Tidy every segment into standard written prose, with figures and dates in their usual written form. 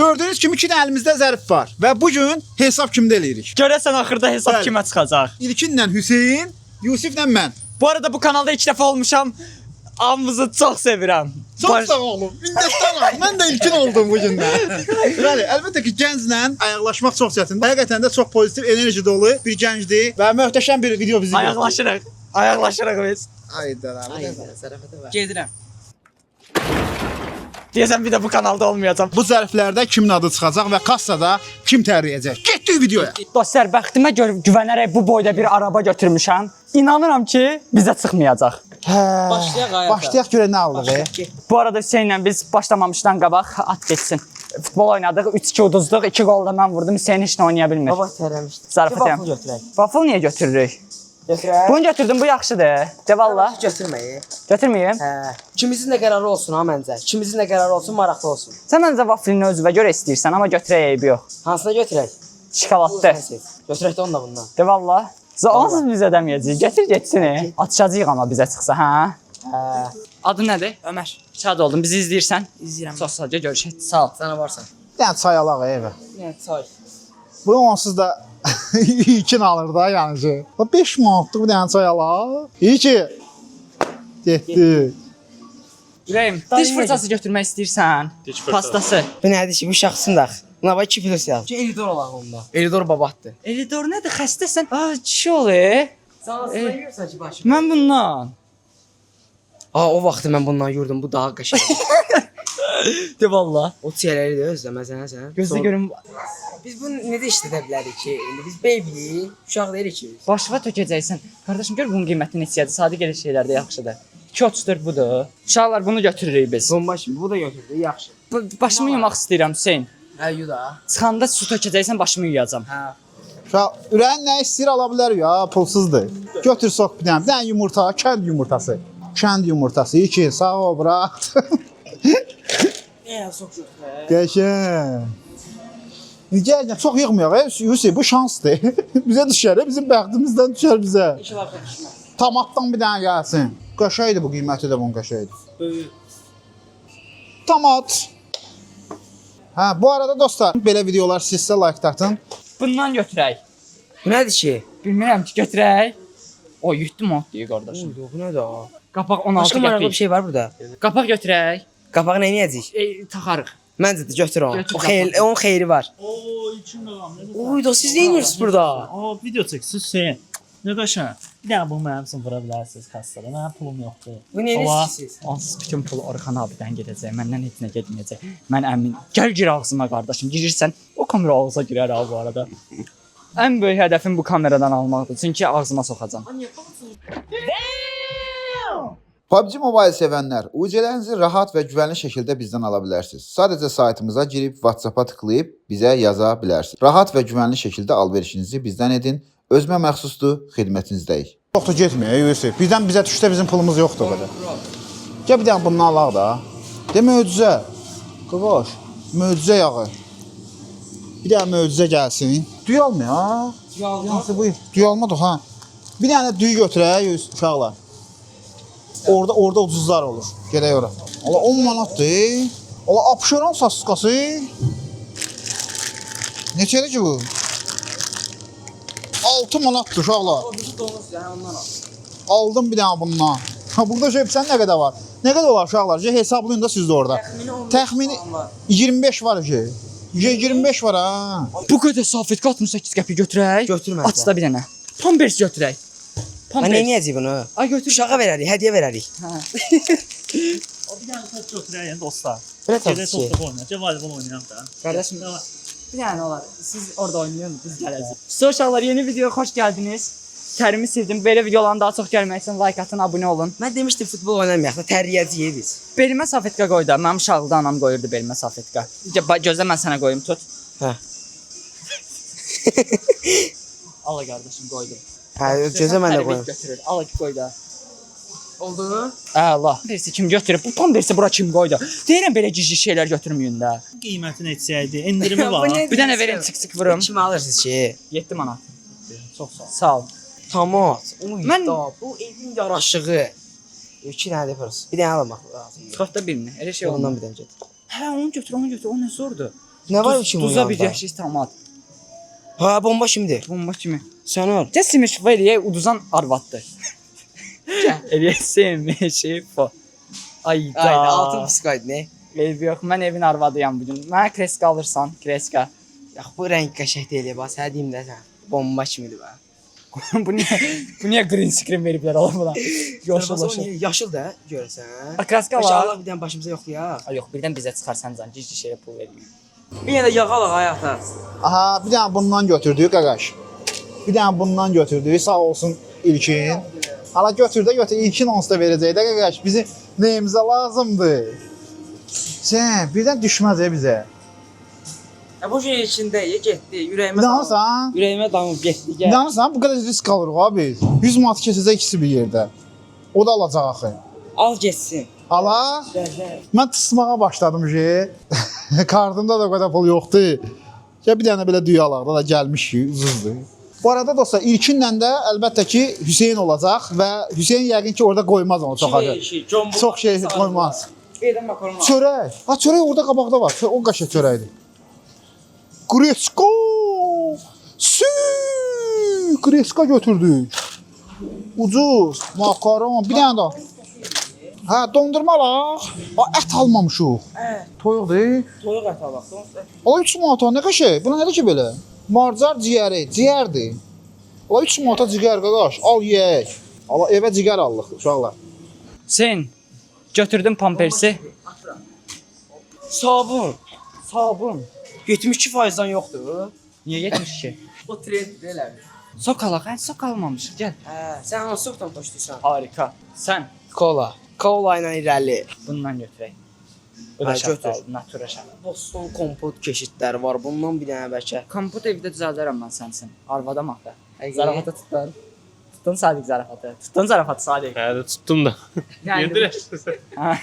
Gördüyünüz kimi 2 dənə əlimizdə zərf var və bu gün hesab kimdə eləyirik? Görəsən axırda hesab Bəli. kimə çıxacaq? İlkinlə Hüseyn, Yusiflə mən. Bu arada bu kanalda 2 dəfə olmuşam. Amımızı çox sevirəm. Çox sağ olun. Minnətdaram. Mən də ilkin oldum bu gündə. Bəli, əlbəttə ki, gənclə ayaqlaşmaq çox çətindir. Həqiqətən də çox pozitiv, enerji dolu bir gəncdir və möhtəşəm bir video bizi gözləyir. Ayaqlaşırıq. Ayaqlaşırıq biz. Ayda. Gedirəm. Deyəsən bir də bu kanalda olmayacam. Bu zərflərdə kimin adı çıxacaq və kassada kim tərləyəcək? Getdik videoya. Dostlar, bəxtimə güvənərək bu boyda bir araba götürmüşəm. İnanıram ki, bizə çıxmayacaq. Başlayaq görə nə aldıq? Bu arada Hüseynlə biz başlamamışdan qabaq at geçsin. Futbol oynadıq, 3-2 uduzduq, 2 qol da mən vurdum. Hüseyn heç nə oynaya bilmir. Baba tərəmişdi. Zarafat Waffle götürək. Waffle niyə götürürük? Götürək. Bunu götürdüm, bu yaxşıdır. De valla. Götürməyi. Götürməyim. Hə. İkimizin də qərarı olsun ha məncə. İkimizin də qərarı olsun, maraqlı olsun. Sən məncə waffle-ni özünə görə istəyirsən, amma götürək eybi yox. Hansına götürək? Şokoladlı. Götürək də onunla bundan. De valla. Onsuz bizə deməyəcəyik. Gətir getsin. Atışacağıq amma bizə çıxsa, hə? Hə. Adı nədir? Ömər. Şad oldum. Bizi izləyirsən? İzləyirəm. Çox sağ ol. Görüşək. Sağ ol. Sənə varsan. Bir dənə çay alaq evə. Nə çay? Bu onsuz da ilkin alır da yəni ki. 5 manatlıq bir dənə çay alaq. İyi ki getdik. Ürəyim, diş fırçası götürmək istəyirsən? Pastası. Bu nədir ki, bu şəxsin də. Buna bax 2 plus yaz. Ki Elidor olaq onda. Elidor babatdır. Elidor nədir? Xəstəsən? Kişi olur. Sən aslında yürürsən ki başım. Mən bundan. O vaxtı mən bundan yurdum, bu daha qəşəng. De valla. O çiyələri də özləmə sən. Gözlə görüm. Biz bunu necə işlədə bilərik ki? İndi biz baby, uşaq deyirik ki. Başıva tökəcəksən. Qardaşım gör bunun qiyməti neçədir? Sadiq elə şeylər də yaxşıdır. 2.34 budur. Uşaqlar bunu götürürük biz. Bomba şimdi, bu da götürdü, yaxşı. Başımı yumaq istəyirəm Hüseyn. Hə, yu da. Çıxanda su tökəcəksən, başımı yuyacam. Hə. Ürəyin nə istəyir ala bilər ya, pulsuzdur. Götür sok bir dənə yumurta, kənd yumurtası. Kənd yumurtası, iki, sağ ol, bırak. Çox götürək. Qəşəng. Gəl, çox yığmayaq, Yusuf, bu şansdır. Bizə düşər, bizim bəxtimizdən düşər bizə. Tomatdan bir dənə gəlsin. Qəşəngdir bu qiyməti də bunun qəşəngdir. Tomat. Hə, bu arada dostlar, belə videolar sizsə like atın. Bundan götürək. Bu nədir ki? Bilmirəm ki, götürək. O, 7 manat deyir qardaşım. Bu nədir o? Qapaq 16 Başqa maraqlı bir qəpik. şey var burada. Qapaq götürək. Qapağı nə edəcəyik? Taxarıq. Məncə də götür onu. Götür O xeyir, onun xeyri var. Oo, için de var. Oy da siz nə edirsiniz burada? Aa, video çeksiz şey. Ne kaşın? Bir daha bunu mənim üçün vura bilərsiniz kassada. Mənim pulum yoxdur. Bu nə edirsiniz? Onsuz bütün pul Orxan abidən gedəcək. Məndən heç nə getməyəcək. Mən əmin. Gəl gir ağzıma qardaşım. Girirsən, o kamera ağza girər ha bu arada. Ən böyük hədəfim bu kameradan almaqdır. Çünki ağzıma soxacam. PUBG Mobile sevənlər, UC-lərinizi rahat və güvənli şəkildə bizdən ala bilərsiniz. Sadəcə saytımıza girib WhatsApp-a tıklayıb bizə yaza bilərsiniz. Rahat və güvənli şəkildə alverişinizi bizdən edin. Özümə məxsusdur, xidmətinizdəyik. Yoxdur, getməyək, Yusuf. Bizdən bizə düşdə bizim pulumuz yoxdur belə. Gəl bir dənə bundan alaq da. De möcüzə. Qıvaş, möcüzə yağı. Bir dənə möcüzə gəlsin. Düy almıyor ha? Yansı bu. Düy almadı ha. Bir dənə düy götürək uşaqlar. Orada ucuzlar olur. Gedək ora. Ola 10 manatdır. Ola apşeron saskası. Neçədir ki bu? 6 manatdır uşaqlar. Aldım bir dənə bundan. Ha burada sən nə qədər var? Nə qədər olar uşaqlar? Hesablayın da siz də orada. Təxmini 25 var ki. 25 var ha. Bu qədər safetka 68 qəpik götürək. Götürmə. Aç da bir dənə. Pampers götürək. Mən nə edəcəyik bunu? Ay götür. Uşağa verərik, hədiyyə verərik. O bir tane top götürəyin dostlar. Belə Gedək tapdı top ki. da oynayaq. Voleybol oynayaq da. Qardaşım, bir dənə olar. Siz orada oynayın, biz gələcəyik. Uşaqlar, yeni videoya xoş gəldiniz. Kərimi sevdim. Belə videoların daha çox gəlmək üçün like atın, abunə olun. Mən demişdim futbol oynamayaq da tərləyəcəyik biz. Belimə safetka qoy da. Mənim uşaqlıqda anam qoyurdu belimə safetka. Gözlə mən sənə qoyum, tut. Hə. Ala qardaşım, qoydum. Hə, gözə mən də qoyum. Götürür. Ala ki, qoy da. Oldu? Allah. Pampersi kim götürüb? Bu pampersi bura kim qoydu? Deyirəm belə gizli şeylər götürməyin də. Qiyməti neçəydi? Endirimi var. Bir dənə verin, çık vurum. Kimi alırsınız ki? 7 manat. Çox sağ ol. Sağ ol. Tomat. Uy Mən- da, bu evin yaraşığı. 2 dənə yaparız. Bir dənə almaq lazım. Çıxart da birini. Elə şey Ondan olmaz. bir dənə get. Hə, onu götür, onu götür. O nə zordur? Nə var ki Duza bir yaşlı tomat. Ha, bomba şimdi. Bomba kimi. Sen ol. Cəsimiş veriyə uduzan arvaddır. Eləyə sevmişi fo. Ayda. Ayda altın psikoid ne? Ev yox, mən evin arvadıyam bugün. Mənə kreska alırsan, kreska. Yax bu renk qəşəng deyil bax. Sən deyim də sən. Bomba kimidir bax. bu niyə green screen veriblər ala buna? Yaşıl Yaşıl yaşıl. yaşıl da görəsən. Kreska var. İnşallah bir dənə başımıza yoxdur ya. Ay yox, birdən bizə çıxarsan can, cici şeyə pul vermir. Bir yenə də yağ alaq həyata. Aha, bir dənə bundan götürdük qaqaş. Bir dənə bundan götürdük. Sağ olsun İlkin. Hala götür də götür. İlkin onsuz da verəcək də qaqaş. Bizim nəyimizə lazımdır. Sən birdən düşməz bizə. Bu şey içində getdi, ürəyimə İnanırsan? Ürəyimə damıb getdi. Gəl. İnanırsan? Bu qədər risk alırıq abi. 100 manat keçəcək ikisi bir yerdə. O da alacaq axı. Al getsin. Ala. Gəl. Mən tısmağa başladım ki. Kartımda da o qədər pul yoxdur. Ya bir dənə belə düyü alaq da gəlmiş ki, uzundur. Bu arada dostlar, ilkinlə də əlbəttə ki Hüseyn olacaq və Hüseyn yəqin ki orada qoymaz onu çox acı. Çox şey qoymaz. Birdən makaron al. Çörək. Ha çörək orada qabaqda var. O qaşa çörəkdir. Gresko. Gresko götürdük. Ucuz makaron, bir dənə də. Ha dondurma alaq. Ha ət almamışıq. Toyuqdur. Toyuq ət alaq. Ola 3 manata nə qəşəng? Bu nədir ki belə? Marcar ciyəri, ciyərdir. Ola 3 manata ciyər qaqaş, al yeyək. Ala evə ciyər aldıq uşaqlar. Sen götürdün pampersi. Sabun. Sabun. 72%-dan yoxdur. Niyə 72? O trend belə. Sok alaq, sok almamışıq. Gəl. Sən hansı soxdan xoşlayırsan? Harika. Sən Kola. Kola ilə irəli. bundan götürək. Bu Ha, da götür. şəftal, natura şəftal. Boston kompot keşitləri var. Bundan bir dənə bəlkə. Kompot evdə düzəldərəm mən sənsin. Arvadam axı. Həqiqi. Zarafatı tutdun. Tutdun Sadiq zarafatı. Tutdun zarafatı Sadiq. Hə də tutdum da. Yəni- Yedirəşsən. Ha.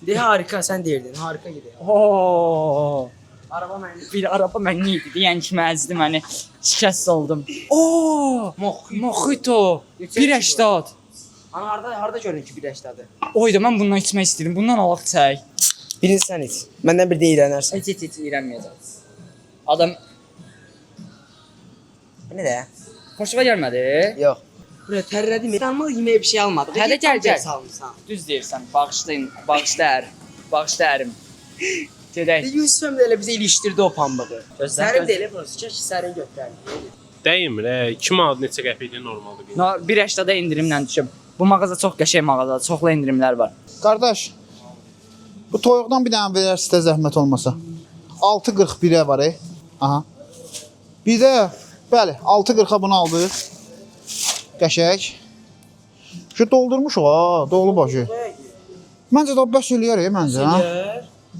De harika sən deyirdin. Harika gedir. Oo. Araba mənim. Bir araba mənli idi. Deyən kimi əzdi məni. Şikəst oldum. Oo! Mojito. 1.80. Ana harda görün ki birləşdədir. Oyda mən bundan içmək istəyirəm. Bundan alaq çək. Birinci sən iç. Məndən bir də iyrənərsən. Heç iyrənməyəcək. Adam Bu nə də? xoşuma gəlmədi. Yox. Buraya tərlədim. Tanımalı yeməyə bir şey almadıq. Hələ gəl. Salmısan. Düz deyirsən. Bağışlayın. Bağışla ərim. Gedək. Yusufəm də elə bizə ilişdirdi o pambığı. Gözlə, Sərin göz- də elə burası. Çək sərin götürəlim. Dəymir, 2 manat neçə qəpikdir normaldır. No, 1.80-da endirimlə düşüb. Bu mağaza çox qəşəng mağazadır. Çoxlu endirimlər var. Qardaş, bu toyuqdan bir dənə verər sizə zəhmət olmasa. 6.41-ə var. Aha. Bir də bəli, 6.40-a bunu aldıq. Qəşəng. Şu doldurmuşuq ha, dolu başı. Məncə də bəs eləyər məncə, ha.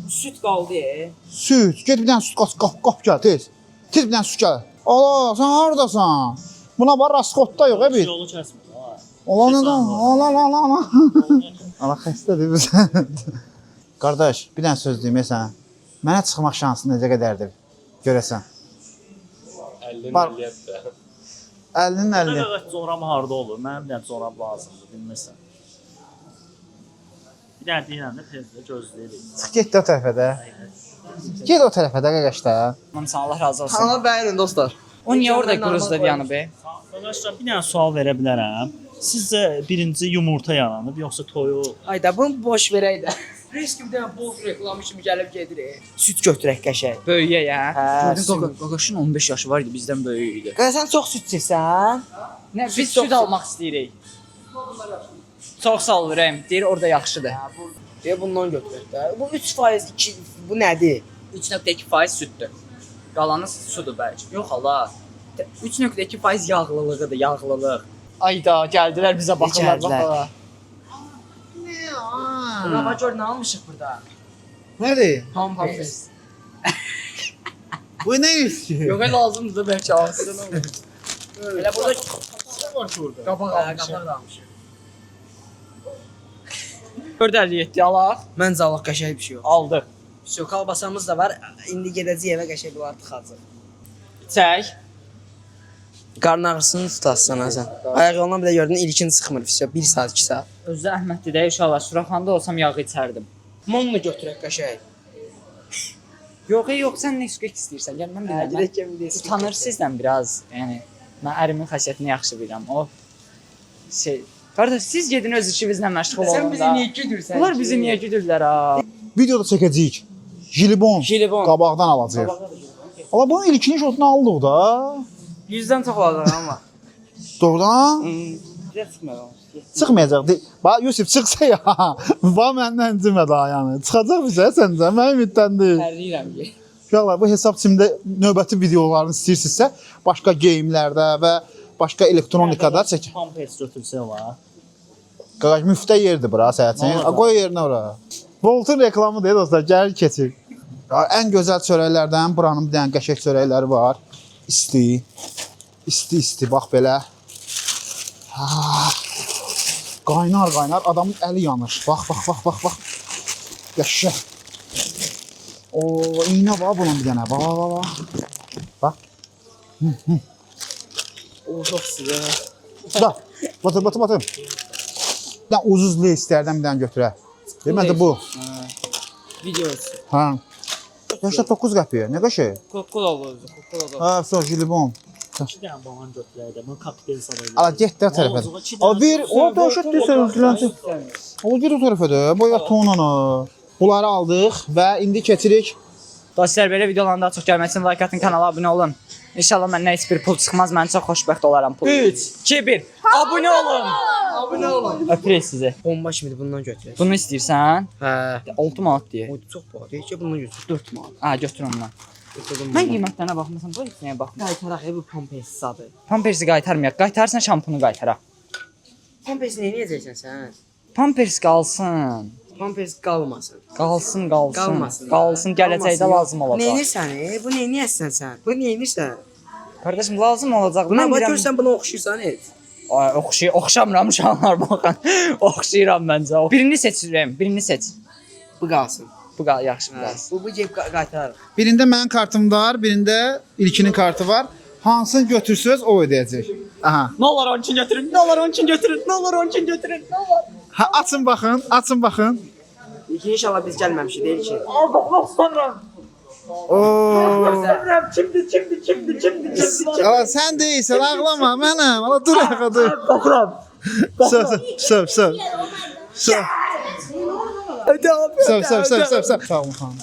Süt qaldı. Süt, get bir dənə süt qap gəl tez. Tez bir dənə süt gəl. Ala, sən hardasan? Buna var raskotda yox, bir. Yolu kəsmir. Ha. Olan adam, ala. Ala xəstədir bu sən. Qardaş, bir dənə söz deyim sən. Mənə çıxmaq şansı necə qədərdir? Görəsən. 50 Var. milyard da. 50-nin 50. Nə corab harda olur? Mənim bir dənə corab lazımdır, bilmirsən. Bir dənə deyirəm də tezdə gözləyirik. Çıx get də o tərəfə də. Get o tərəfə də qaqaşda. Mamsan Allah razı olsun. Ana bəyənin dostlar. O niyə orada qırızda yanıb? Arkadaşlar bir dənə sual verə bilərəm. Sizcə birinci yumurta yanıb yoxsa toyuq? Ayda bunu boş verək də. Risk bir dənə boz reklamı kimi gəlib gedir. Süt götürək qəşəng. Böyüyə ya. Hə, Gördün qaqaşın 15 yaşı var idi, bizdən böyük idi. Qaya sən çox süt içirsən? Nə biz süd almaq istəyirik. Çox sağ ol ürəyim. Deyir orada yaxşıdır. Bundan götürək də. Bu 3% 2 bu nədir? 3.2% süddür. Qalanı sudur bəlkə. Yox hala. 3.2% yağlılığıdır, yağlılıq. Ayda gəldilər bizə baxırlar Gəldilər. bax. Buna gör nə almışıq burada? Nədir? Pampers. Bu nə istəyir? Yox, lazımdır bəlkə alsın. Elə burada Qabaq qabaq da almışıq. 4.57 alaq. Məncə alaq qəşəng bir şey yox. Aldıq. Şu kalbasamız da var. İndi gedəcəyik evə qəşəng bunlar tıxacaq. Çək. Qarın ağrısını tutasın sən. Ayaq yolundan bir də gördün ilkin çıxmır fisyo. 1 saat 2 saat. Özü Əhməddir də inşallah Suraxanda olsam yağı içərdim. Monnu götürək qəşəng. Yox, yox, sən Nesquik istəyirsən. Gəl mən bilmirəm. Direkt gəmində Utanır sizdən biraz. Yəni mən ərimin xasiyyətini yaxşı bilirəm. O şey, qardaş siz gedin öz işinizlə məşğul olun. Sən bizi niyə güdürsən? Bunlar bizi niyə güdürlər ha? Videoda çəkəcəyik. Jilibon. Jilibon. Qabaqdan alacağıq. Ala bunun ilkini şotunu aldıq da. 100-dən çox olacaq amma. Doğrudan Bizə çıxmır. çıxmayacaq. Bax Yusif çıxsa ya. Va məndən cimə daha yəni. Çıxacaq bizə səncə? Mən ümidləndim. Tərliyirəm ki. Uşaqlar bu hesab simdə növbəti videolarını istəyirsinizsə, başqa geyimlərdə və başqa elektronikada çək. Pampers götürsə var. Qaqaş müftə yerdir bura sənin üçün. Qoy yerinə ora. Voltun reklamı deyil dostlar, gəlir keçir. Ən gözəl çörəklərdən buranın bir dənə qəşəng çörəkləri var. İsti. İsti bax belə. Ha. Qaynar adamın əli yanır. Bax. Yaşa. O iynə var bunun bir dənə. Bax. O çox sıcaq. Da. Batır. Bir uzun istərdən bir dənə götürə. Deməli bu. Videosu. Ha. Yaşa 9 qəpiyə. Nə qəşəng? Coca-Cola olur. Ha, so jilibon. 2 dənə banan götürəydə. Bunu kokteyl sadayla. Ala get də tərəfə. Ala bir o döşətdə sözlənti. O bir o tərəfədə. Boya tonunu. Bunları aldıq və indi keçirik. Dostlar belə videoların daha çox gəlməsi üçün like atın, kanala abunə olun. İnşallah məndən heç bir pul çıxmaz, mən çox xoşbəxt olaram. 3, 2, 1. Abunə olun. Abunə olun. Öpürük sizi. Bomba kimidir, bundan götürək. Bunu istəyirsən? Hə. 6 manat deyə. O çox bahadır. Heç bundan götür. 4 manat. Ha, götür ondan. Götürdüm. Mən qiymətlərinə baxmısan, bu heç nəyə baxmıram. Qaytaraq bu Pampers sadı. Pampersi qaytarmayaq. Qaytarsan şampunu qaytaraq. Pampers nə edəcəksən sən? Pampers qalsın. Pampers qalmasın. Qalsın. Qalmasın. Qalsın, gələcəkdə lazım olacaq. Neynirsən? Bu neynirsən sən? Bu neynirsən? Qardaşım lazım olacaq. Buna Mən bax bilirəm. görsən bunu oxşuyursan et. Ay, oxşamıram uşaqlar baxın. Oxşayıram məncə. Birini seçirəm, birini seç. Bu qalsın. Bu yaxşı bu qalsın. Bu ceb qaytararıq. Birində mənim kartım var, birində ilkinin kartı var. Hansını götürsəz o ödəyəcək. Aha. Nə olar onun üçün götürün, nə olar onun üçün götürün, nə olar onun üçün götürün, nə olar. Ha, açın baxın. İlkin inşallah biz gəlməmişik deyil ki. Oo. Kimdi. Ala sən deyirsən, ağlama mənəm. Ala dur ayağa dur. Baxıram. Söv. Sağ olun xanım.